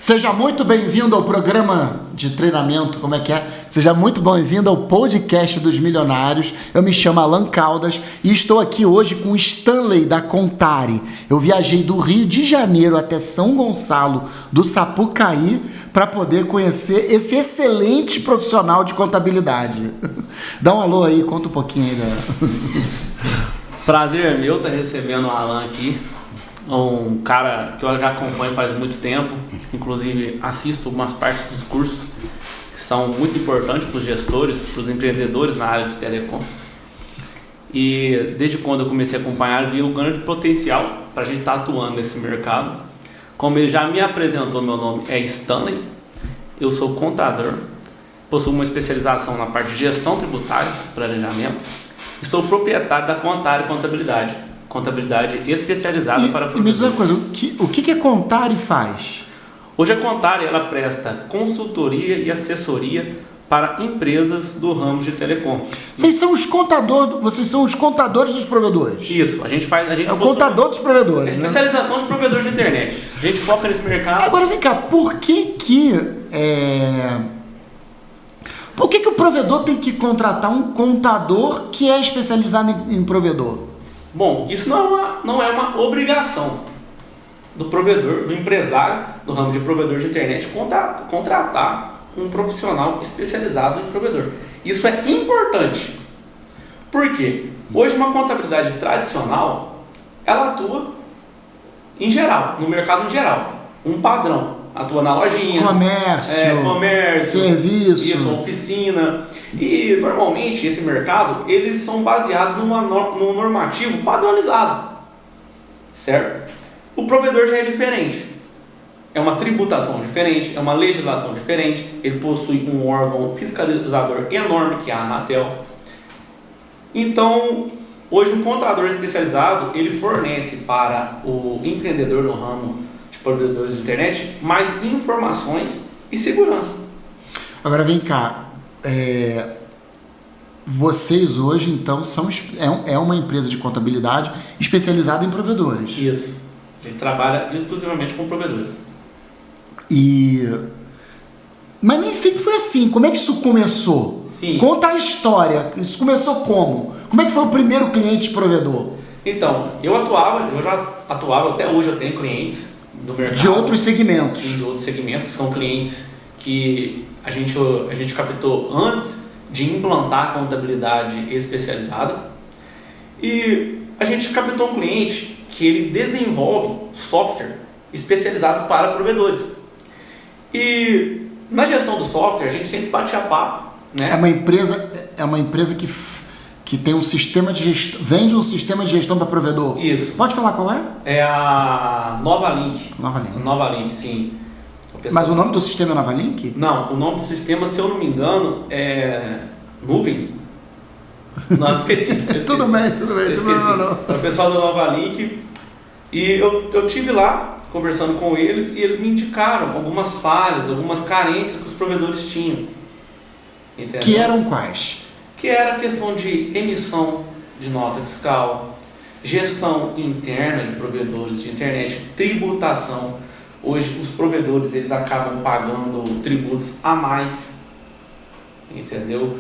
Seja muito bem-vindo ao programa de treinamento, como é que é? Seja muito bem-vindo ao podcast dos milionários. Eu me chamo Alan Caldas e estou aqui hoje com o Stanley da Contare. Eu viajei do Rio de Janeiro até São Gonçalo do Sapucaí para poder conhecer esse excelente profissional de contabilidade. Dá um alô aí, conta um pouquinho aí Prazer é meu estar recebendo o Alan aqui. Um cara que eu já acompanho faz muito tempo, inclusive assisto algumas partes dos cursos que são muito importantes para os gestores, para os empreendedores na área de telecom. E desde quando eu comecei a acompanhar, vi um grande potencial para a gente estar atuando nesse mercado. Como ele já me apresentou, meu nome é Stanley, eu sou contador, possuo uma especialização na parte de gestão tributária, planejamento, e sou proprietário da Contare Contabilidade. Contabilidade especializada para produtores. E me diz uma coisa, o que a Contare faz? Hoje a Contare ela presta consultoria e assessoria para empresas do ramo de telecom. Vocês são os contadores dos provedores? Isso, a gente é o contador dos provedores. É especialização de provedores de internet. A gente foca nesse mercado. Agora vem cá, por que o provedor tem que contratar um contador que é especializado em provedor? Bom, isso não é uma obrigação do provedor, do empresário do ramo de provedor de internet contratar um profissional especializado em provedor. Isso é importante. Por quê? Hoje uma contabilidade tradicional, ela atua em geral, no mercado em geral, um padrão. Atua na lojinha, comércio, serviço, isso, oficina. E normalmente esse mercado eles são baseados num normativo padronizado, certo? O provedor já é diferente, é uma tributação diferente, é uma legislação diferente. Ele possui um órgão fiscalizador enorme que é a Anatel. Então, hoje um contador especializado ele fornece para o empreendedor no ramo provedores de internet, mais informações e segurança. Agora vem cá, vocês hoje então é uma empresa de contabilidade especializada em provedores. Isso, a gente trabalha exclusivamente com provedores. Mas nem sempre foi assim. Como é que isso começou? Sim. Conta a história. Isso começou como? Como é que foi o primeiro cliente provedor? Então, eu já atuava, até hoje eu tenho clientes do mercado. De outros segmentos. Sim, de outros segmentos. São clientes que a gente captou antes de implantar a contabilidade especializada. E a gente captou um cliente que ele desenvolve software especializado para provedores. E na gestão do software, a gente sempre bate a papo, né? É uma empresa que tem um sistema de gestão, vende um sistema de gestão para provedor. Isso. Pode falar qual é? É a Novalink. Novalink. Novalink, sim. Mas o nome do sistema é Novalink? Não, o nome do sistema, se eu não me engano, é Nuvem. Não, esqueci. Tudo bem. Esqueci. É o pessoal da Novalink. E eu tive lá conversando com eles e eles me indicaram algumas falhas, algumas carências que os provedores tinham. Entendeu? Que eram quais? Que era a questão de emissão de nota fiscal, gestão interna de provedores de internet, tributação. Hoje os provedores eles acabam pagando tributos a mais, entendeu?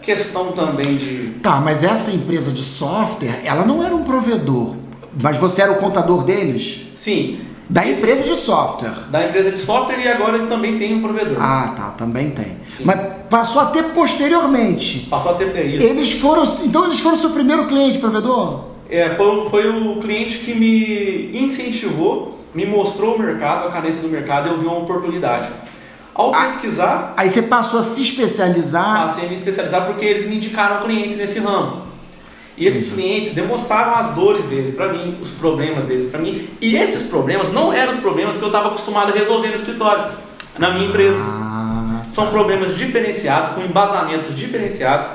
Questão também de... Tá, mas essa empresa de software, ela não era um provedor, mas você era o contador deles? Sim. Da empresa de software. Da empresa de software e agora eles também têm um provedor. Ah, tá, também tem. Sim. Mas passou a ter posteriormente. Passou a ter isso. Eles foram seu primeiro cliente, provedor? Foi o cliente que me incentivou, me mostrou o mercado, a carência do mercado e eu vi uma oportunidade. Ao pesquisar... Aí você passou a se especializar? Passei a me especializar porque eles me indicaram clientes nesse ramo. E esses clientes demonstraram as dores deles para mim, os problemas deles para mim. E esses problemas não eram os problemas que eu estava acostumado a resolver no escritório, na minha empresa. São problemas diferenciados, com embasamentos diferenciados.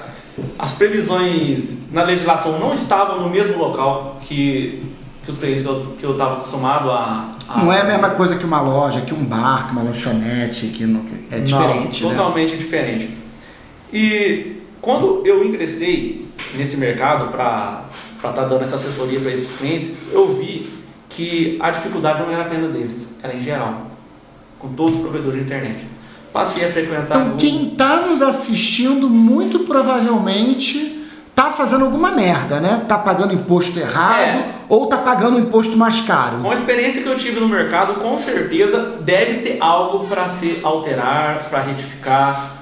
As previsões na legislação não estavam no mesmo local que os clientes que eu estava acostumado a... Não é a mesma coisa que uma loja, que um bar, que uma lanchonete, é diferente. Não, totalmente diferente. E quando eu ingressei nesse mercado para estar dando essa assessoria para esses clientes, eu vi que a dificuldade não era apenas deles, era em geral. com todos os provedores de internet. Passei a frequentar... Então, quem está nos assistindo, muito provavelmente, tá fazendo alguma merda, né? Tá pagando imposto errado ou tá pagando um imposto mais caro. Com a experiência que eu tive no mercado, com certeza deve ter algo para se alterar, para retificar.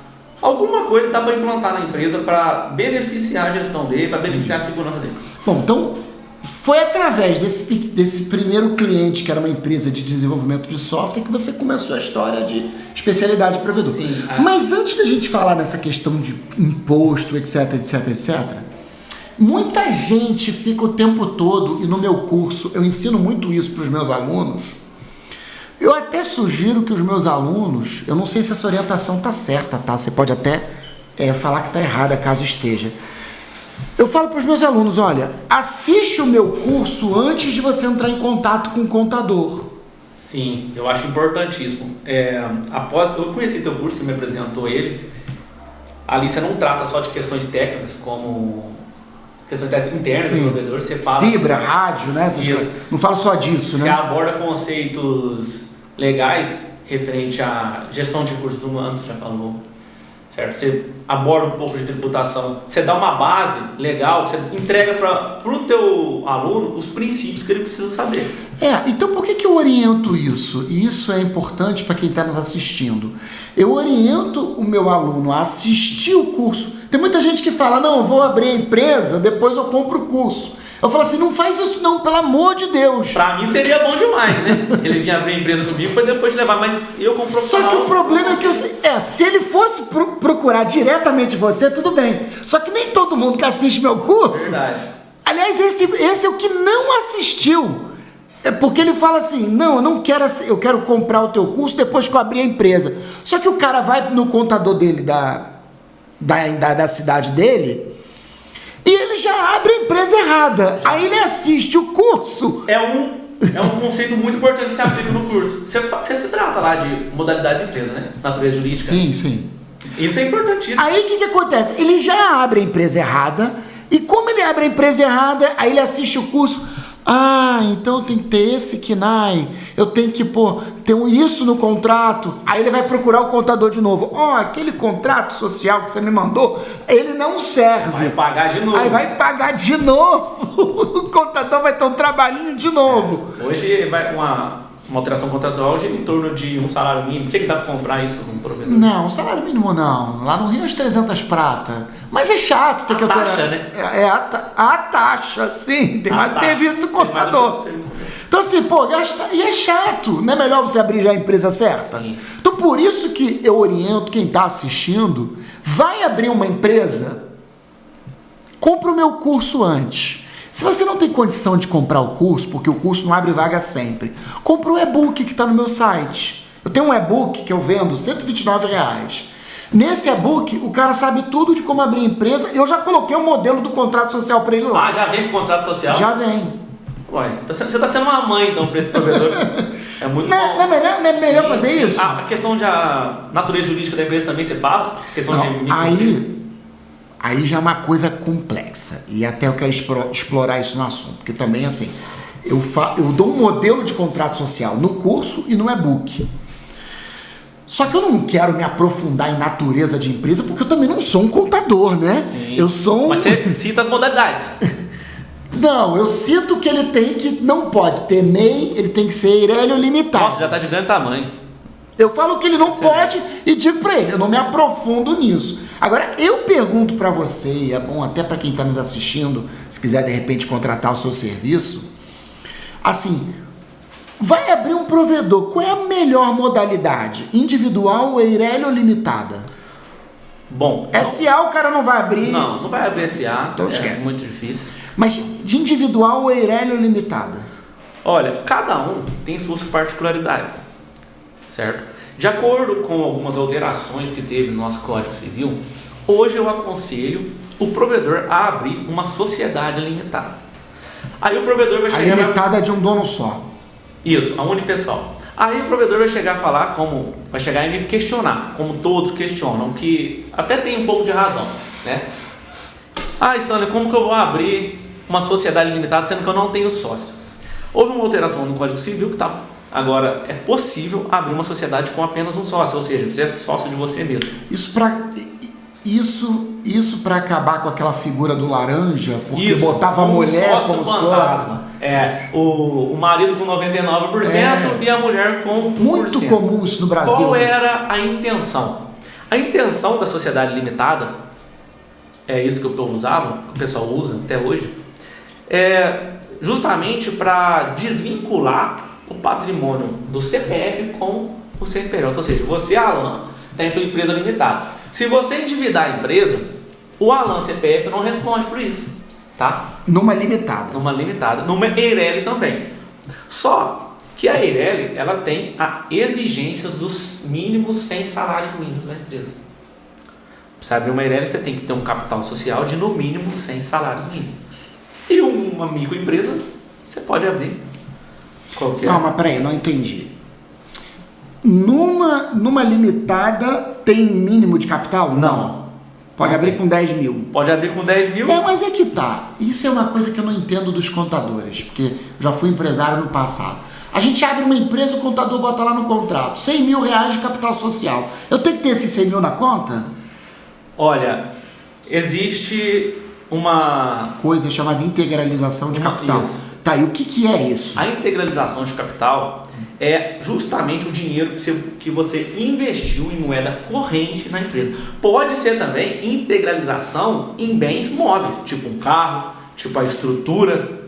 Alguma coisa dá para implantar na empresa para beneficiar a gestão dele, para beneficiar a segurança dele. Bom, então foi através desse primeiro cliente, que era uma empresa de desenvolvimento de software, que você começou a história de especialidade de provedor. Sim. Mas antes da gente falar nessa questão de imposto, etc, etc, etc, muita gente fica o tempo todo, e no meu curso eu ensino muito isso para os meus alunos. Eu até sugiro que os meus alunos, eu não sei se essa orientação está certa, tá? Você pode até falar que está errada, caso esteja. Eu falo para os meus alunos, olha, assiste o meu curso antes de você entrar em contato com o contador. Sim, eu acho importantíssimo. Após eu conheci teu curso, você me apresentou ele. Ali você não trata só de questões técnicas, como questões técnicas internas do provedor, você fala... Fibra, rádio, né? Não fala só disso, né? Você aborda conceitos legais referente à gestão de recursos humanos, você já falou. Certo? Você aborda um pouco de tributação, você dá uma base legal, você entrega para o teu aluno os princípios que ele precisa saber. Então por que eu oriento isso? E isso é importante para quem está nos assistindo. Eu oriento o meu aluno a assistir o curso. Tem muita gente que fala, não, eu vou abrir a empresa, depois eu compro o curso. Eu falo assim, não faz isso não, pelo amor de Deus. Pra mim seria bom demais, né? Ele vinha abrir a empresa comigo para depois levar, mas eu como profissional... Só que o problema é que se ele fosse procurar diretamente você, tudo bem. Só que nem todo mundo que assiste meu curso... Verdade. Aliás, esse é o que não assistiu. É porque ele fala assim, não, eu quero comprar o teu curso depois que eu abrir a empresa. Só que o cara vai no contador dele, da cidade dele... E ele já abre a empresa errada. Aí ele assiste o curso. É um conceito muito importante que você aplica no curso. Você se trata lá de modalidade de empresa, né? Natureza jurídica. Sim, sim. Isso é importantíssimo. Aí o que acontece? Ele já abre a empresa errada. E como ele abre a empresa errada, aí ele assiste o curso. Então eu tenho que ter esse KNAI, eu tenho que ter isso no contrato. Aí ele vai procurar o contador de novo. Aquele contrato social que você me mandou, ele não serve. Vai pagar de novo. Aí vai pagar de novo. O contador vai ter um trabalhinho de novo. Hoje vai uma alteração contratual gira em torno de um salário mínimo. Por que dá para comprar isso com um provedor? Não, salário mínimo não. Lá no Rio é uns 300 prata. Mas é chato ter que alterar. A taxa, né? A taxa, sim. Tem mais serviço do contador. Então assim, gasta. E é chato. Não é melhor você abrir já a empresa certa? Sim. Então por isso que eu oriento quem está assistindo, vai abrir uma empresa, compra o meu curso antes. Se você não tem condição de comprar o curso, porque o curso não abre vaga sempre, compra o e-book que está no meu site. Eu tenho um e-book que eu vendo R$129. Nesse e-book, o cara sabe tudo de como abrir empresa. Eu já coloquei o modelo do contrato social para ele lá. Já vem com o contrato social? Já vem. Ué, você está sendo uma mãe, então, para esse provedor. É muito bom. Não é melhor fazer isso? A questão da natureza jurídica da empresa também você fala? Questão de Aí já é uma coisa complexa. E até eu quero explorar isso no assunto. Porque também, assim, eu dou um modelo de contrato social no curso e no e-book. Só que eu não quero me aprofundar em natureza de empresa, porque eu também não sou um contador, né? Sim. Eu sou Mas você cita as modalidades. Não, eu cito que ele não pode ter MEI, ele tem que ser Eirélio limitado. Nossa, já está de grande tamanho. Eu falo que ele não pode e digo para ele, eu não me aprofundo nisso. Agora, eu pergunto para você, e é bom até para quem está nos assistindo, se quiser de repente contratar o seu serviço, assim, vai abrir um provedor, qual é a melhor modalidade? Individual, Eirélio ou limitada? Bom... SA o cara não vai abrir? Não vai abrir SA, então esquece. É muito difícil. Mas de individual, Eirélio ou limitada? Olha, cada um tem suas particularidades, certo? De acordo com algumas alterações que teve no nosso Código Civil, hoje eu aconselho o provedor a abrir uma sociedade limitada. Aí o provedor vai chegar... A limitada é de um dono só. Isso, a unipessoal. Aí o provedor vai chegar a falar vai chegar e me questionar, como todos questionam, que até tem um pouco de razão, né? Stanley, como que eu vou abrir uma sociedade limitada sendo que eu não tenho sócio? Houve uma alteração no Código Civil que está Agora, é possível abrir uma sociedade com apenas um sócio, ou seja, você é sócio de você mesmo. Isso para acabar com aquela figura do laranja, porque Isso, botava a mulher como sócio. O marido com 99% e a mulher com 1%. Muito comum isso no Brasil. Qual era a intenção? A intenção da sociedade limitada, é isso que o povo usava, que o pessoal usa até hoje, é justamente para desvincular o patrimônio do CPF com o CNPJ. Ou seja, você, Alan, tem a tua empresa limitada. Se você endividar a empresa, o Alan CPF não responde por isso, tá? Numa limitada. Numa Eireli também. Só que a Eireli, ela tem a exigências dos mínimos 100 salários mínimos da empresa. Para você abrir uma Eireli, você tem que ter um capital social de no mínimo 100 salários mínimos. E uma microempresa, você pode abrir qualquer... Não, mas peraí, não entendi. Numa limitada tem mínimo de capital? Não. Pode abrir com 10 mil. Pode abrir com 10 mil. Mas é que tá. Isso é uma coisa que eu não entendo dos contadores, porque já fui empresário no passado. A gente abre uma empresa, o contador bota lá no contrato, 100 mil reais de capital social. Eu tenho que ter esses 100 mil na conta? Olha, existe uma coisa chamada integralização de capital. Isso. Tá, e o que é isso? A integralização de capital é justamente o dinheiro que você investiu em moeda corrente na empresa. Pode ser também integralização em bens móveis, tipo um carro, tipo a estrutura.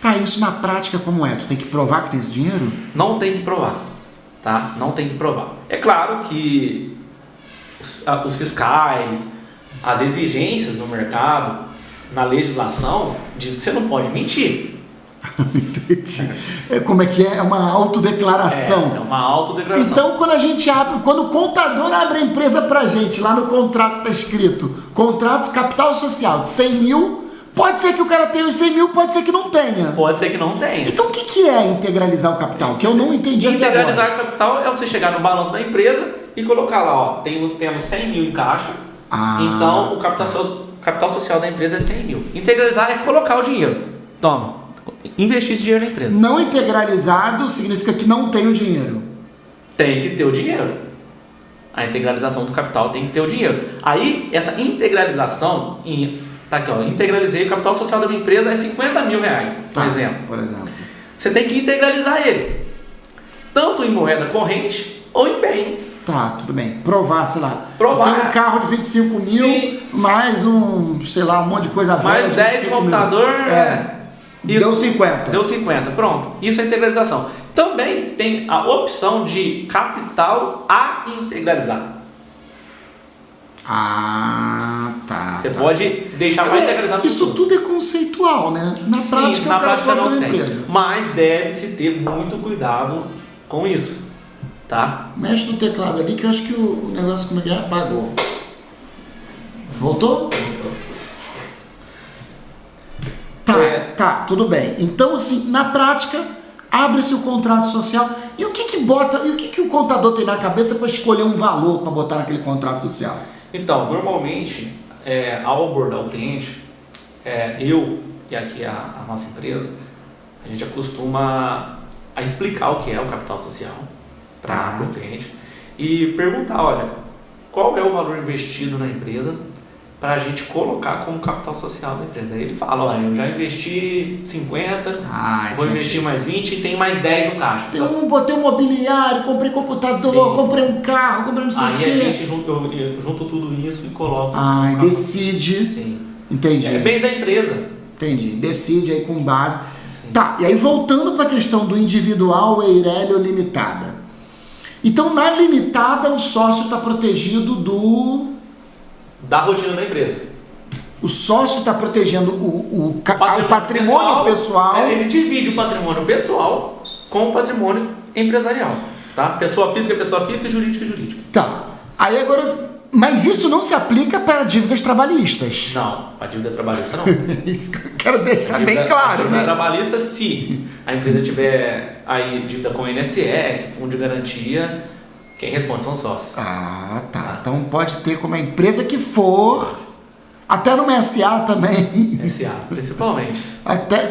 Tá, isso na prática como é? Tu tem que provar que tem esse dinheiro? Não tem que provar, tá? Não tem que provar. É claro que os fiscais, as exigências no mercado, na legislação, diz que você não pode mentir. Entendi. Como é que é? É uma autodeclaração. É uma autodeclaração. Então, quando o contador abre a empresa pra gente, lá no contrato tá escrito contrato capital social de 100 mil, pode ser que o cara tenha os 100 mil, pode ser que não tenha. Pode ser que não tenha. Então, o que é integralizar o capital? Que eu não entendi até agora. Integralizar o capital é você chegar no balanço da empresa e colocar lá, ó, temos 100 mil em caixa, então o capital social da empresa é 100 mil. Integralizar é colocar o dinheiro. Toma. Investir esse dinheiro na empresa. Não integralizado significa que não tem o dinheiro. Tem que ter o dinheiro. A integralização do capital tem que ter o dinheiro. Aí, essa integralização, tá aqui, ó, integralizei o capital social da minha empresa é 50 mil reais, por exemplo. Você tem que integralizar ele. Tanto em moeda corrente ou em bens. Tá, tudo bem. Provar, sei lá. Provar. Eu tenho um carro de 25 mil, Sim. Mais um monte de coisa velha. Mais 10 computador. Deu 50. Deu 50, pronto. Isso é integralização. Também tem a opção de capital a integralizar. Tá. Você pode deixar mais integralizado. Isso tudo é conceitual, né? Na prática, na prática não tem. Empresa. Mas deve-se ter muito cuidado com isso, tá? Mexe no teclado ali que eu acho que o negócio como é que apagou. Voltou? Tá, tudo bem. Então, assim, na prática, abre-se o contrato social. E o que o contador tem na cabeça para escolher um valor para botar naquele contrato social? Então, normalmente, ao abordar o cliente, eu e aqui a nossa empresa, a gente acostuma a explicar o que é o capital social para o cliente e perguntar, olha, qual é o valor investido na empresa para a gente colocar como capital social da empresa. Daí ele fala, olha, eu já investi 50, vou investir mais 20 e tem mais 10 no caixa. Eu botei um mobiliário, comprei computador, comprei um carro, comprei não sei o quê. Aí a gente junto tudo isso e coloca. Decide. Sim. Entendi. É bens da empresa. Entendi. Decide aí com base. Sim. Tá, e aí voltando para a questão do individual, Eireli ou limitada. Então, na limitada, o sócio está protegido da rotina da empresa. O sócio está protegendo o patrimônio pessoal. Ele divide o patrimônio pessoal com o patrimônio empresarial. Tá? Pessoa física, jurídica. Tá. Aí agora. Mas isso não se aplica para dívidas trabalhistas. Não, para dívida trabalhista não. Isso que eu quero deixar bem claro, dívida né? trabalhista, se a empresa tiver aí dívida com o INSS, fundo de garantia, quem responde são os sócios. Tá. Então pode ter como a empresa que for, Até no MSA também. SA, principalmente. Até,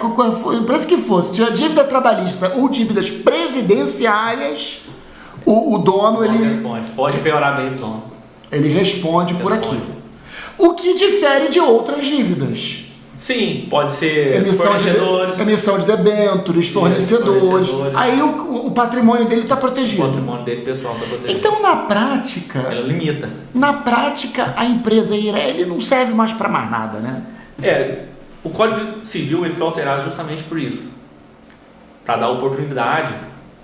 parece que fosse. Se tiver dívida trabalhista ou dívidas previdenciárias, o dono, ele responde. Pode piorar bem o dono. Ele responde por aquilo. O que difere de outras dívidas. Sim, pode ser fornecedores. Emissão de debêntures, fornecedores. Aí o patrimônio dele está protegido. O patrimônio dele pessoal está protegido. Então, na prática... Ela limita. Na prática, a empresa Eireli não serve mais para mais nada, né? O Código Civil ele foi alterado justamente por isso. Para dar oportunidade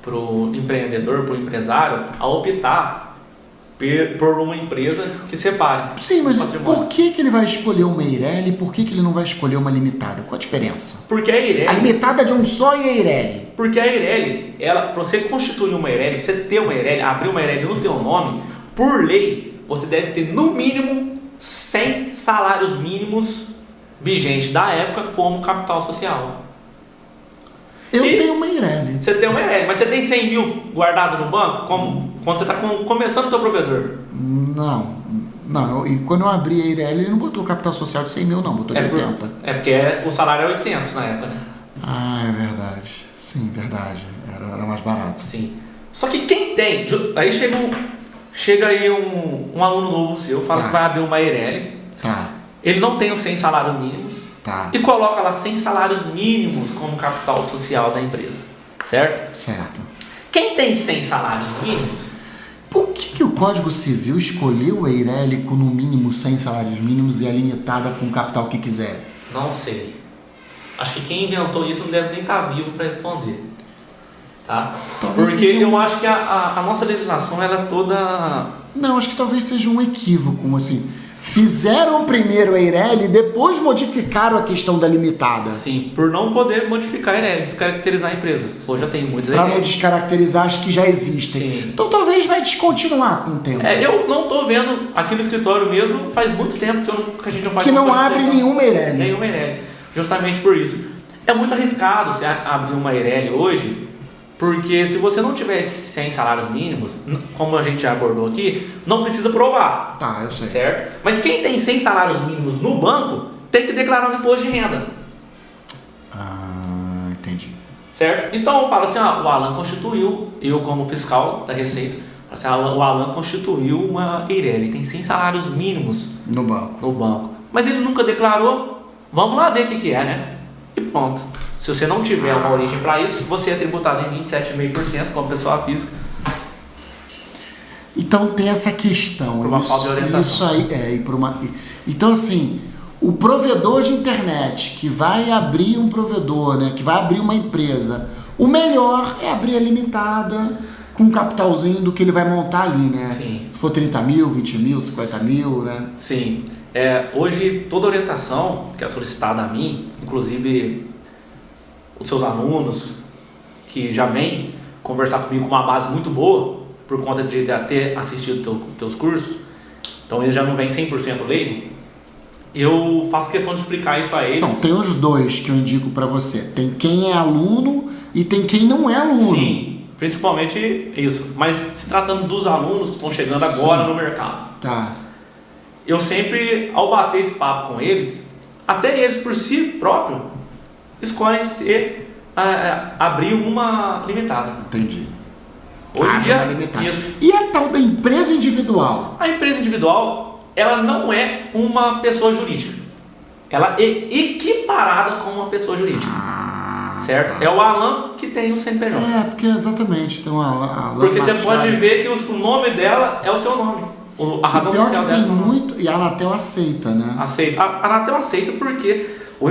para o empreendedor, para o empresário, a optar por uma empresa que separe. Sim, mas por que ele vai escolher uma Eireli e por que ele não vai escolher uma limitada? Qual a diferença? Porque a Eireli... A limitada é de um só e a Eireli. Porque a Eireli, para você constituir uma Eireli, você ter uma Eireli, abrir uma Eireli no teu nome, por lei, você deve ter no mínimo 100 salários mínimos vigentes da época como capital social. Eu tenho uma Eireli. Você tem uma Eireli, mas você tem 100 mil guardado no banco quando você está começando o teu provedor? Não. E quando eu abri a Eireli, ele não botou capital social de 100 mil, não. Botou de 80. Porque o salário é 800 na época, né? Ah, é verdade. Sim, verdade. Era mais barato. Sim. Só que quem tem... Aí chega aí um aluno novo seu, fala que vai abrir uma Eireli. Tá. Ele não tem os 100 salários mínimos. Tá. E coloca lá 100 salários mínimos como capital social da empresa. Certo? Certo. Quem tem 100 salários mínimos... Por que o Código Civil escolheu a Eireli com no mínimo 100 salários mínimos e a limitada com o capital que quiser? Não sei. Acho que quem inventou isso não deve nem estar vivo para responder. Tá? Porque eu acho que a nossa legislação ela é toda... Não, acho que talvez seja um equívoco, assim... Fizeram primeiro a Eireli e depois modificaram a questão da limitada. Sim, por não poder modificar a Eireli, descaracterizar a empresa. Hoje já tem muitos Para não descaracterizar as que já existem. Sim. Então talvez vai descontinuar com o tempo. Eu não estou vendo aqui no escritório mesmo, faz muito tempo que a gente não faz... Que não abre nenhuma Eireli. Nenhuma Eireli. Justamente por isso. É muito arriscado você abrir uma Eireli hoje, porque se você não tiver esses 100 salários mínimos, como a gente já abordou aqui, não precisa provar. Tá, eu sei. Certo? Mas quem tem 100 salários mínimos no banco, tem que declarar um imposto de renda. Entendi. Certo? Então eu falo assim, o Alan constituiu, eu como fiscal da Receita, assim, o Alan constituiu uma Eireli, tem 100 salários mínimos no banco. Mas ele nunca declarou, vamos lá ver o que é, né? E pronto. Se você não tiver uma origem para isso, você é tributado em 27,5% como pessoa física. Então tem essa questão. Por uma falta de orientação. Isso aí, então assim, o provedor de internet que vai abrir um provedor, né, que vai abrir uma empresa, o melhor é abrir a limitada com um capitalzinho do que ele vai montar ali, né? Sim. Se for 30 mil, 20 mil, 50 mil, né? Sim. Hoje toda orientação que é solicitada a mim, inclusive os seus alunos que já vêm conversar comigo com uma base muito boa por conta de ter assistido teus cursos, então eles já não vêm 100% leigo, eu faço questão de explicar isso a eles. Então, tem os dois que eu indico para você. Tem quem é aluno e tem quem não é aluno. Sim, principalmente isso. Mas se tratando dos alunos que estão chegando agora no mercado. Tá. Eu sempre, ao bater esse papo com eles, até eles por si próprios, escolhem abrir uma limitada. Entendi. Hoje em dia, isso. E a tal da empresa individual? A empresa individual, ela não é uma pessoa jurídica. Ela é equiparada com uma pessoa jurídica. Certo? Tá. É o Alan que tem o CNPJ. Porque exatamente tem o Alan. Porque você pode ver que o nome dela é o seu nome. A razão social dela. E a Anatel aceita, né? Aceita. A Anatel aceita porque o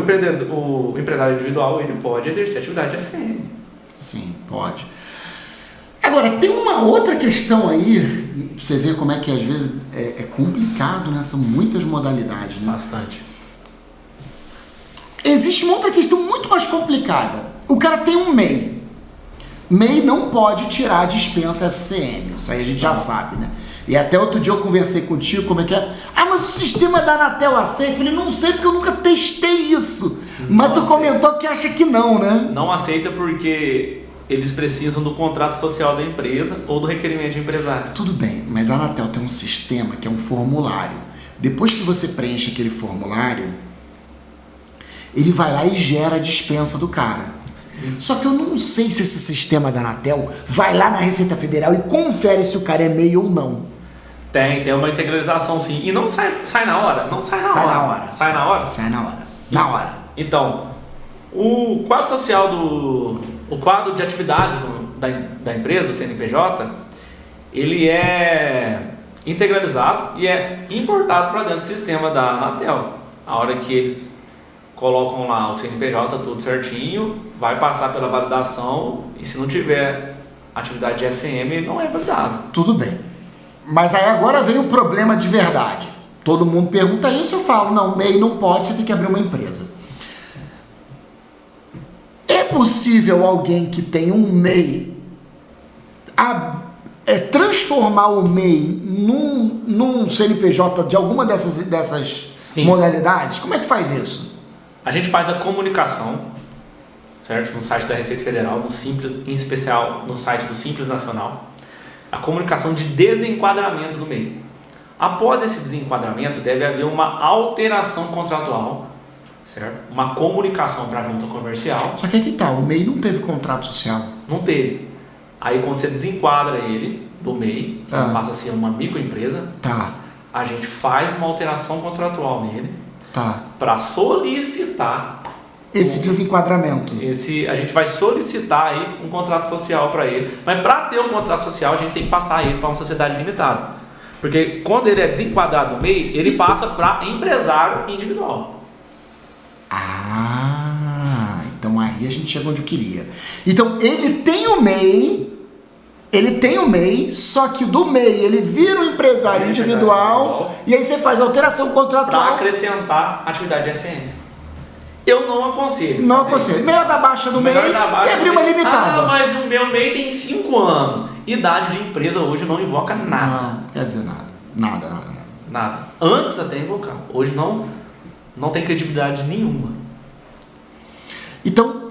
empresário individual ele pode exercer atividade de ACM. Sim, pode. Agora, tem uma outra questão aí, você vê como é que às vezes é complicado, né? São muitas modalidades, né? Bastante. Existe uma outra questão muito mais complicada. O cara tem um MEI. MEI não pode tirar a dispensa SCM, isso aí a gente já sabe, né? E até outro dia eu conversei contigo, como é que é? Mas o sistema da Anatel aceita? Eu falei, não sei porque eu nunca testei isso. Mas tu comentou que acha que não, né? Não aceita porque eles precisam do contrato social da empresa ou do requerimento de empresário. Tudo bem, mas a Anatel tem um sistema que é um formulário. depois que você preenche aquele formulário, ele vai lá e gera a dispensa do cara. Só que eu não sei se esse sistema da Anatel vai lá na Receita Federal e confere se o cara é MEI ou não. Tem uma integralização sim. E não sai na hora? Não sai na hora. Sai na hora. Sai na hora? Sai na hora. Na hora. Então, o quadro social o quadro de atividades da empresa, do CNPJ, ele é integralizado e é importado para dentro do sistema da Anatel. A hora que eles colocam lá o CNPJ tudo certinho, vai passar pela validação e se não tiver atividade de SM, não é validado. Tudo bem. Mas aí agora vem o problema de verdade. Todo mundo pergunta isso, eu falo, não, MEI não pode, você tem que abrir uma empresa. É possível alguém que tem um MEI transformar o MEI num CNPJ de alguma dessas modalidades? Como é que faz isso? A gente faz a comunicação, certo? No site da Receita Federal, no Simples, em especial no site do Simples Nacional, a comunicação de desenquadramento do MEI. Após esse desenquadramento, deve haver uma alteração contratual, certo? Uma comunicação para a junta comercial. Só que aqui tá, o MEI não teve contrato social. Não teve. Aí quando você desenquadra ele do MEI, que passa a ser uma microempresa, a gente faz uma alteração contratual nele para solicitar esse desenquadramento. A gente vai solicitar aí um contrato social para ele. Mas para ter um contrato social, a gente tem que passar ele para uma sociedade limitada. Porque quando ele é desenquadrado do MEI, ele passa para empresário individual. Então aí a gente chegou onde eu queria. Então ele tem o MEI, só que do MEI ele vira um empresário individual e aí você faz alteração contratual para acrescentar atividade SM. Eu não aconselho. Não aconselho. Melhor dar baixa do MEI e abrir uma limitada. Mas o meu MEI tem 5 anos. Idade de empresa hoje não invoca nada. Não quer dizer nada. Nada. Antes até invocar. Hoje não tem credibilidade nenhuma. Então,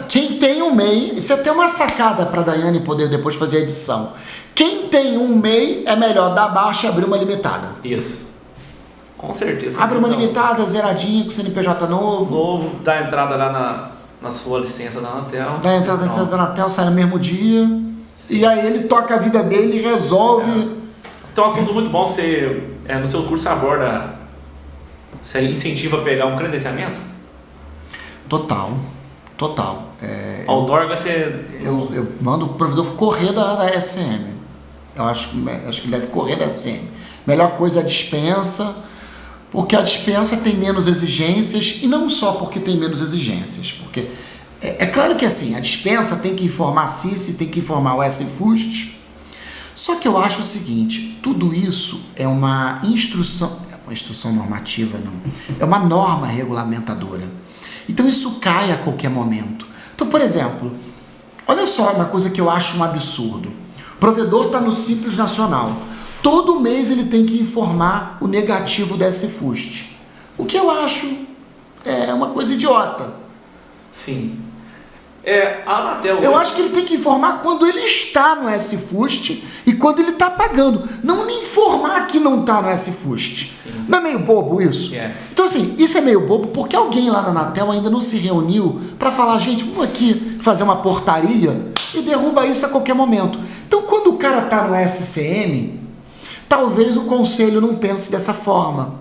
quem tem um MEI, isso é até uma sacada para a Daiane poder depois fazer a edição. Quem tem um MEI é melhor dar baixa e abrir uma limitada. Isso. Com certeza. Abre uma limitada, zeradinha, com CNPJ novo. Dá entrada lá na sua licença da Anatel. Dá entrada na licença da Anatel, sai no mesmo dia. Sim. E aí ele toca a vida dele e resolve. Então, um assunto muito bom, você no seu curso aborda, você incentiva a pegar um credenciamento? Total. A outorga você... Eu mando o provedor correr da SM. Eu acho que ele deve correr da SM. Melhor coisa é a dispensa, porque a dispensa tem menos exigências, e não só porque tem menos exigências, porque é claro que assim, a dispensa tem que informar a CICE, tem que informar o SFUST, só que eu acho o seguinte, tudo isso é uma instrução normativa, não, é uma norma regulamentadora, então isso cai a qualquer momento. Então, por exemplo, olha só uma coisa que eu acho um absurdo, o provedor está no Simples Nacional, todo mês ele tem que informar o negativo da SFUST. O que eu acho uma coisa idiota. Sim. A Anatel... Eu acho que ele tem que informar quando ele está no SFUST e quando ele está pagando. Não me informar que não está no SFUST. Sim. Não é meio bobo isso? Então assim, isso é meio bobo porque alguém lá na Anatel ainda não se reuniu para falar, gente, vamos aqui fazer uma portaria e derruba isso a qualquer momento. Então quando o cara está no SCM... talvez o conselho não pense dessa forma.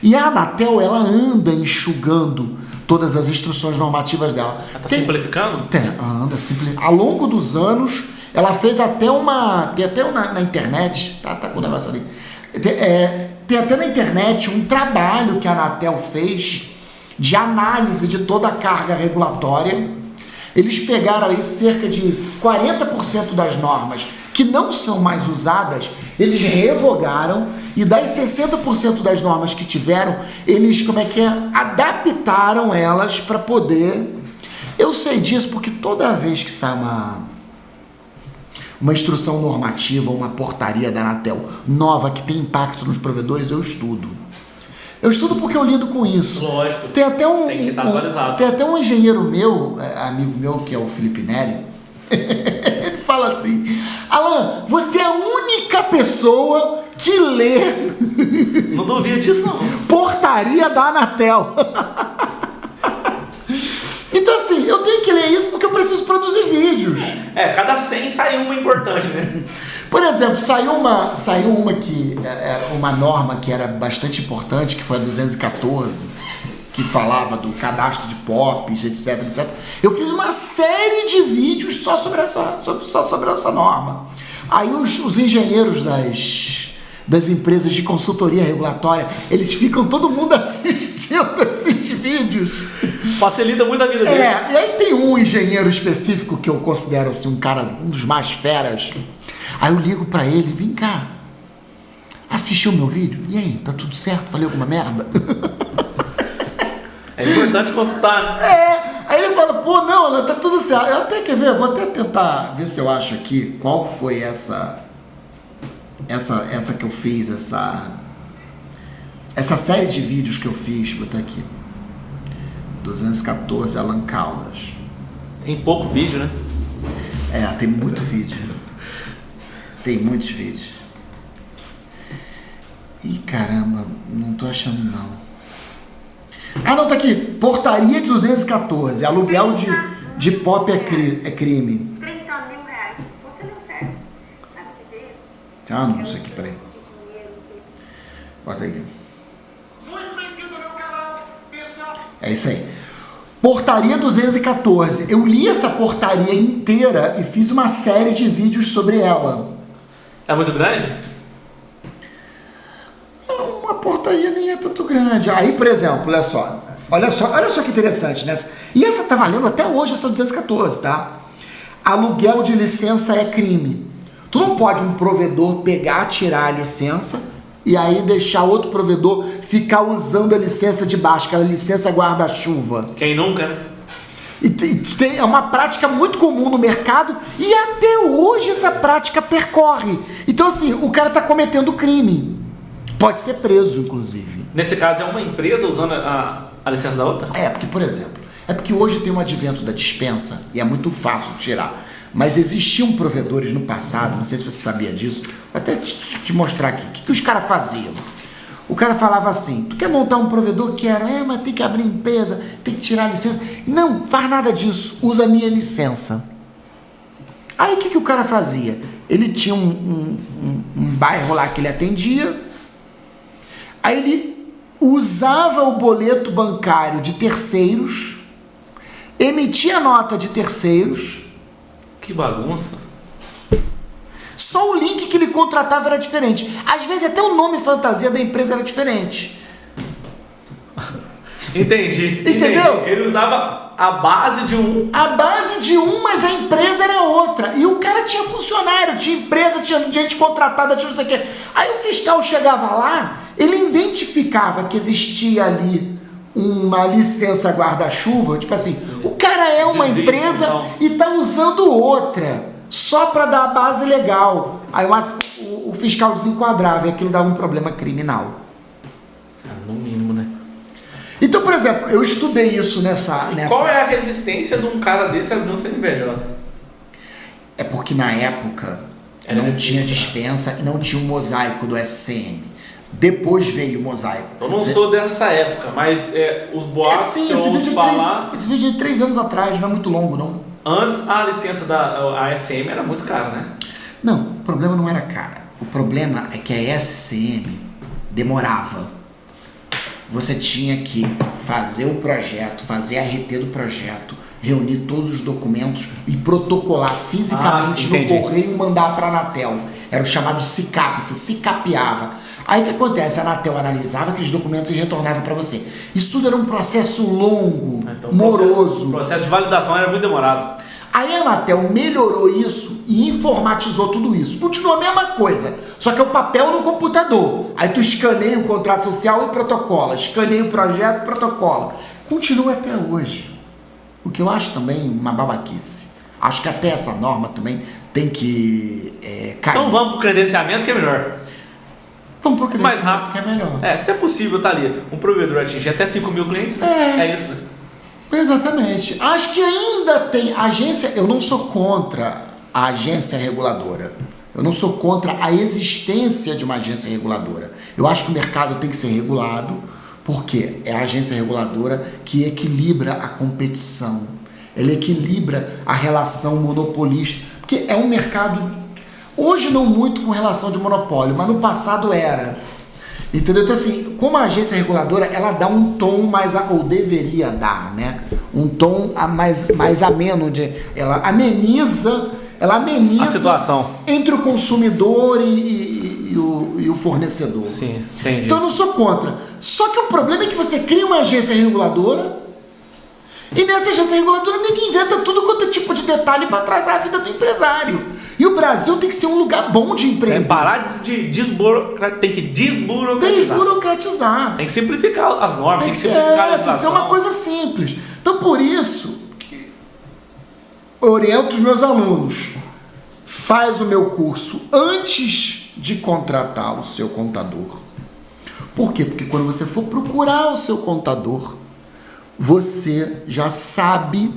E a Anatel, ela anda enxugando todas as instruções normativas dela. Ela está simplificando? Anda simplificando. Ao longo dos anos, ela fez até tem até na internet, tá com o negócio ali. Tem até na internet um trabalho que a Anatel fez de análise de toda a carga regulatória. Eles pegaram aí cerca de 40% das normas que não são mais usadas, eles revogaram, e das 60% das normas que tiveram, eles, adaptaram elas para poder... Eu sei disso porque toda vez que sai uma instrução normativa, uma portaria da Anatel nova que tem impacto nos provedores, eu estudo. Eu estudo porque eu lido com isso. Lógico, tem que estar atualizado. Tem até um engenheiro meu, amigo meu, que é o Felipe Neri, ele fala assim, Alan, você é a única pessoa que ler Não duvido disso, não. portaria da Anatel. Então assim, eu tenho que ler isso porque eu preciso produzir vídeos. Cada 100 sai uma importante, né? Por exemplo, saiu uma que era uma norma que era bastante importante, que foi a 214, que falava do cadastro de POPs, etc, etc. Eu fiz uma série de vídeos só sobre essa norma. Aí os engenheiros das empresas de consultoria regulatória, eles ficam todo mundo assistindo esses vídeos. Facilita muito a vida deles. E aí tem um engenheiro específico que eu considero assim, um dos mais feras. Aí eu ligo pra ele, vem cá, assistiu o meu vídeo? E aí, tá tudo certo? Falei alguma merda? É importante consultar. Aí ele fala, pô, não, tá tudo certo. Eu até quer ver, vou até tentar ver se eu acho aqui qual foi essa que eu fiz, essa série de vídeos que eu fiz, vou botar aqui. 214 Alan Caldas. Tem pouco vídeo, né? Tem muito vídeo. Tem muitos vídeos. Ih, caramba, não tô achando não. Não, tá aqui. Portaria 214. Aluguel de POP é crime. 30 mil reais. Você não serve. Sabe o que é isso? Não sei aqui, peraí. Bota aí. Muito bem-vindo ao meu canal, pessoal. É isso aí. Portaria 214. Eu li essa portaria inteira e fiz uma série de vídeos sobre ela. É muito grande? Uma portaria nem é tanto grande. Aí, por exemplo, olha só que interessante, né? E essa tá valendo até hoje, essa 214, tá? Aluguel de licença é crime. Tu não pode um provedor pegar, tirar a licença e aí deixar outro provedor ficar usando a licença de baixo, aquela licença guarda-chuva. Quem nunca, né? É uma prática muito comum no mercado e até hoje essa prática percorre. Então assim, o cara tá cometendo crime. Pode ser preso, inclusive. Nesse caso é uma empresa usando a licença da outra? Porque, por exemplo, porque hoje tem um advento da dispensa e é muito fácil tirar. Mas existiam provedores no passado, não sei se você sabia disso, vou até te mostrar aqui. O que os caras faziam? O cara falava assim, tu quer montar um provedor? Quero, mas tem que abrir empresa, tem que tirar a licença. Não, faz nada disso, usa a minha licença. Aí o que o cara fazia? Ele tinha um bairro lá que ele atendia, aí ele usava o boleto bancário de terceiros, emitia nota de terceiros. Que bagunça. Só o link que ele contratava era diferente. Às vezes até o nome fantasia da empresa era diferente. Entendi. Entendeu? Ele usava a base de um. A base de um, mas a empresa era outra. E o cara tinha funcionário, tinha empresa, tinha gente contratada, tinha não sei o quê. Aí o fiscal chegava lá, ele identificava que existia ali uma licença guarda-chuva, tipo assim, o cara é uma empresa e tá usando outra, só para dar a base legal. Aí o fiscal desenquadrava e aquilo dava um problema criminal. No mínimo, né? Então, por exemplo, eu estudei isso nessa... Qual é a resistência de um cara desse abrir um CNPJ? É porque na época não tinha dispensa e não tinha o mosaico do SCM. Depois veio o mosaico. Eu não sou dessa época, mas os boatos que eu ouço falar... Esse vídeo é de 3 anos atrás, não é muito longo, não. Antes, a licença da ASM era muito cara, né? Não, o problema não era cara. O problema é que a SCM demorava. Você tinha que fazer o projeto, fazer a RT do projeto, reunir todos os documentos e protocolar fisicamente no correio e mandar para a Anatel. Era o chamado SICAP, você SICAPeava. Aí o que acontece? A Anatel analisava aqueles documentos e retornava para você. Isso tudo era um processo longo, moroso. O processo de validação era muito demorado. Aí a Anatel melhorou isso e informatizou tudo isso. Continua a mesma coisa, só que é o papel no computador. Aí tu escaneia o contrato social e protocola, escaneia o projeto e protocola. Continua até hoje. O que eu acho também uma babaquice. Acho que até essa norma também tem que cair. Então vamos pro credenciamento que é melhor. Vamos pro credenciamento mais rápido. que é melhor. Se é possível, tá ali. Um provedor atingir até 5 mil clientes, né? É isso, né? Exatamente. Acho que ainda tem agência, eu não sou contra a agência reguladora. Eu não sou contra a existência de uma agência reguladora. Eu acho que o mercado tem que ser regulado, porque é a agência reguladora que equilibra a competição. Ela equilibra a relação monopolista. Porque é um mercado, hoje não muito com relação de monopólio, mas no passado era. Entendeu? Então assim, como a agência reguladora, ela dá um tom mais, ou deveria dar, né? Um tom mais ameno, ela ameniza a situação entre o consumidor e o fornecedor. Sim, entendi. Então eu não sou contra. Só que o problema é que você cria uma agência reguladora e nessa agência reguladora ninguém inventa tudo quanto é tipo de detalhe para atrasar a vida do empresário. E o Brasil tem que ser um lugar bom de empreender. Tem que parar de desburocratizar. Tem que simplificar as normas, tem que simplificar a legislação. Tem que ser uma coisa simples. Então por isso que eu oriento os meus alunos. Faz o meu curso antes de contratar o seu contador. Por quê? Porque quando você for procurar o seu contador, você já sabe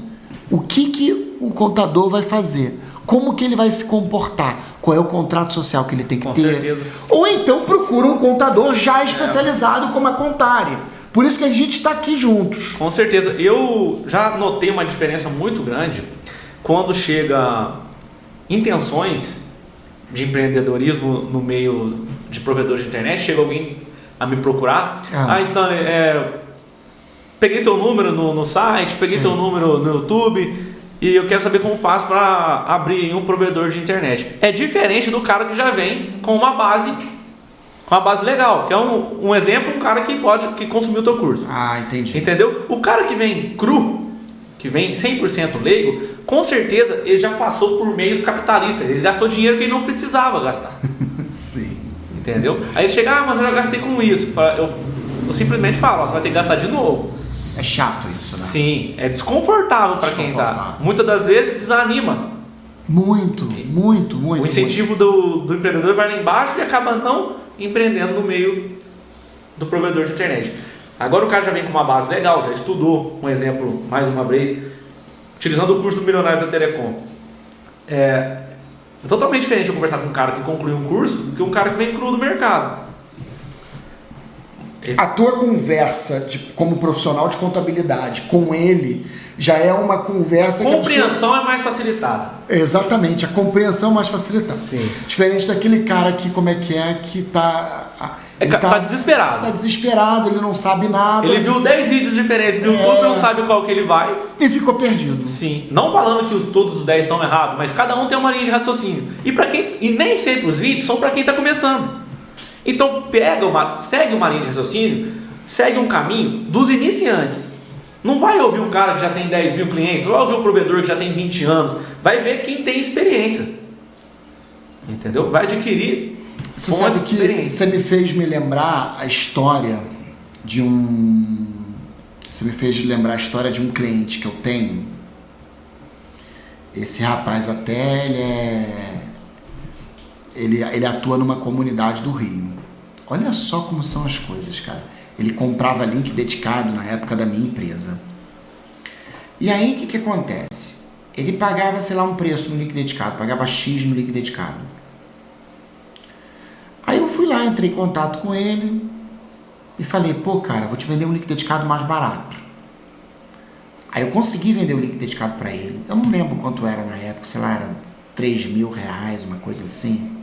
o que o contador vai fazer, como que ele vai se comportar, qual é o contrato social que ele tem que ter. Certeza. Ou então procura um contador já especializado como a Contari. Por isso que a gente está aqui juntos. Com certeza. Eu já notei uma diferença muito grande quando chega intenções de empreendedorismo no meio de provedores de internet, chega alguém a me procurar. Stanley, peguei teu número no site, peguei teu número no YouTube e eu quero saber como faz para abrir um provedor de internet. É diferente do cara que já vem com uma base legal, que é um exemplo, um cara que consumiu o teu curso. Entendi. Entendeu? O cara que vem cru, que vem 100% leigo, com certeza ele já passou por meios capitalistas, ele gastou dinheiro que ele não precisava gastar. Sim. Entendeu? Aí ele chega, mas eu já gastei com isso. Eu simplesmente falo, você vai ter que gastar de novo. É chato isso, né? Sim, é desconfortável para quem tá. Muitas das vezes desanima. Muito. O incentivo do empreendedor vai lá embaixo e acaba não empreendendo no meio do provedor de internet. Agora o cara já vem com uma base legal, já estudou, um exemplo, mais uma vez, utilizando o curso do Milionários da Telecom. É totalmente diferente eu conversar com um cara que concluiu um curso do que um cara que vem cru do mercado. A tua conversa como profissional de contabilidade com ele já é uma conversa que compreensão é mais facilitada. Exatamente, a compreensão é mais facilitada. Sim. Diferente daquele cara que que tá desesperado. Tá desesperado, ele não sabe nada. Ele viu 10 vídeos diferentes no YouTube, não sabe qual que ele vai. E ficou perdido. Sim. Não falando que todos os 10 estão errados, mas cada um tem uma linha de raciocínio. E nem sempre os vídeos são para quem está começando. Então segue uma linha de raciocínio, segue um caminho dos iniciantes. Não vai ouvir um cara que já tem 10 mil clientes, não vai ouvir um provedor que já tem 20 anos. Vai ver quem tem experiência. Entendeu? Vai adquirir. Você sabe que você me fez me lembrar a história de Você me fez lembrar a história de um cliente que eu tenho. Esse rapaz até ele atua numa comunidade do Rio. Olha só como são as coisas, cara. Ele comprava link dedicado na época da minha empresa. E aí o que acontece? Ele pagava, sei lá, um preço no link dedicado, pagava X no link dedicado. Aí eu fui lá, entrei em contato com ele e falei, pô, cara, vou te vender um link dedicado mais barato. Aí eu consegui vender o link dedicado para ele. Eu não lembro quanto era na época, sei lá, era R$3.000, uma coisa assim,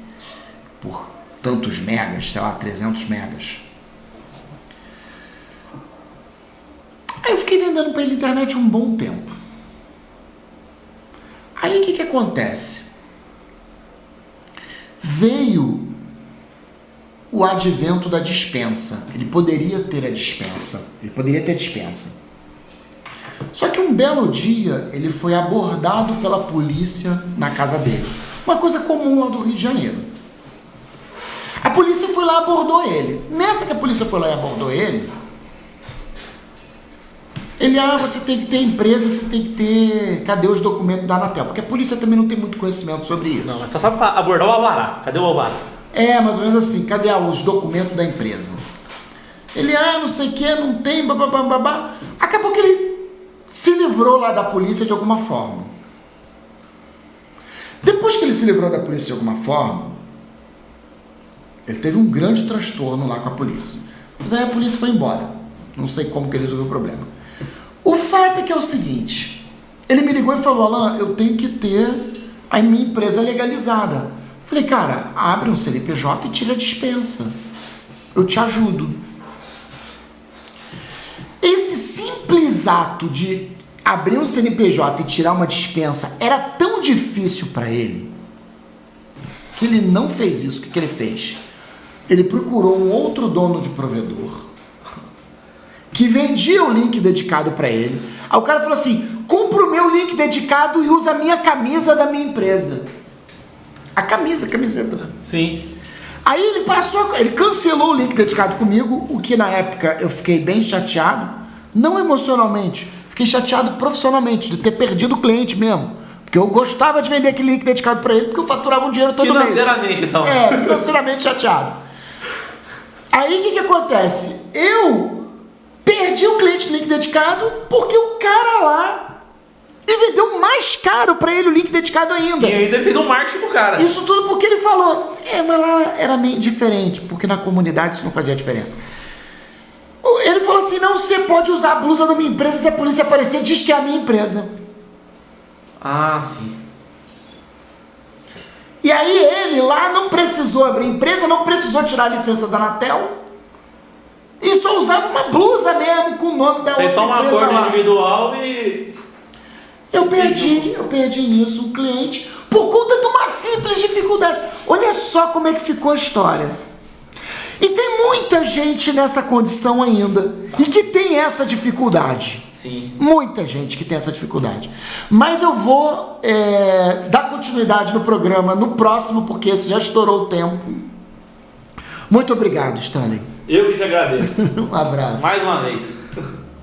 por tantos megas, sei lá, 300 megas. Aí eu fiquei vendendo para ele na internet um bom tempo. Aí o que acontece? Veio o advento da dispensa. Ele poderia ter a dispensa. Só que um belo dia ele foi abordado pela polícia na casa dele. Uma coisa comum lá do Rio de Janeiro. A polícia foi lá e abordou ele. Nessa que a polícia foi lá e abordou ele, você tem que ter empresa, você tem que ter... Cadê os documentos da Anatel? Porque a polícia também não tem muito conhecimento sobre isso. Não, mas só sabe abordar o alvará. Cadê o alvará? Mais ou menos assim. Cadê os documentos da empresa? Ele, não sei o que, não tem, babá. Acabou que ele se livrou lá da polícia de alguma forma. Depois que ele se livrou da polícia de alguma forma, ele teve um grande transtorno lá com a polícia. Mas aí a polícia foi embora. Não sei como que ele resolveu o problema. O fato é que é o seguinte, ele me ligou e falou, Alan, eu tenho que ter a minha empresa legalizada. Falei, cara, abre um CNPJ e tira a dispensa. Eu te ajudo. Esse simples ato de abrir um CNPJ e tirar uma dispensa era tão difícil para ele que ele não fez isso. O que ele fez? Ele procurou um outro dono de provedor que vendia o link dedicado para ele. Aí o cara falou assim, compra o meu link dedicado e usa a minha camisa da minha empresa. A camiseta. Sim. Aí ele cancelou o link dedicado comigo, o que na época eu fiquei bem chateado, não emocionalmente, fiquei chateado profissionalmente, de ter perdido o cliente mesmo. Porque eu gostava de vender aquele link dedicado para ele, porque eu faturava um dinheiro todo mês. Financeiramente, então. Financeiramente chateado. Aí o que acontece? Eu perdi o cliente do link dedicado porque o cara lá e vendeu mais caro para ele o link dedicado ainda. E ainda fez um marketing pro cara. Isso tudo porque ele falou, mas lá era meio diferente, porque na comunidade isso não fazia diferença. Ele falou assim, não, você pode usar a blusa da minha empresa, se a polícia aparecer, diz que é a minha empresa. Ah, sim. E aí ele lá não precisou abrir empresa, não precisou tirar a licença da Anatel, e só usava uma blusa mesmo com o nome da outra empresa. Fez só uma cor individual e... Eu perdi nisso um cliente por conta de uma simples dificuldade. Olha só como é que ficou a história. E tem muita gente nessa condição ainda e que tem essa dificuldade. Sim. Muita gente que tem essa dificuldade. Mas eu vou dar continuidade no programa no próximo, porque esse já estourou o tempo. Muito obrigado, Stanley. Eu que te agradeço. Um abraço. Mais uma vez.